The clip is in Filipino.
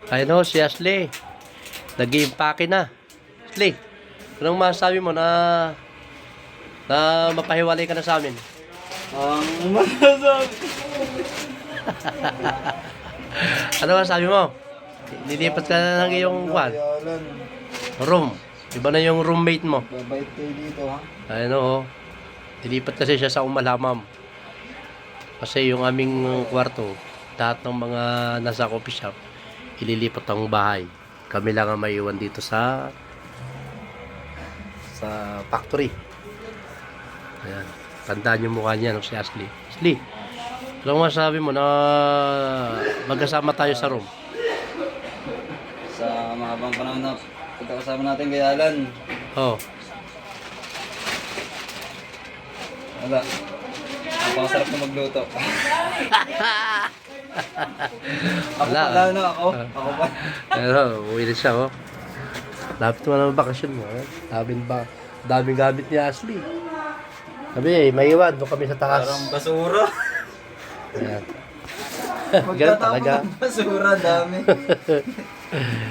Ayun o, si Ashley. Nag-i-impake na. Ashley, anong masasabi mo na mapahiwalay ka na sa amin? Ang masasabi. Ano masasabi mo? Lilipat ka na ng iyong kwan, Bayalan. room. Iba na yung roommate mo. Babait kayo dito ha. Ayun o. Lilipat kasi siya sa Umalamam. Kasi yung aming kwarto, lahat ng mga nasa coffee shop, ililipat ang bahay. Kami lang ang maiwan dito sa factory. Ayan. Tandaan yung mukha niya, no, si Ashley. Ashley, anong masasabi mo na magkasama tayo sa room? Sa mahabang panahon na pagkakasama natin kay Alan. Oh, Wala. Napakasarap na magluto. Ako Wala. pala no, ako. Ako pa. pero uwi na siya, oh. Lapit mo na ang bakasyon mo, eh. Daming gamit ni Ashley. Sabi, maiwan, doon kami sa taas. Parang basura. Ayan. Ganun talaga. Magtatapon ng basura, dami.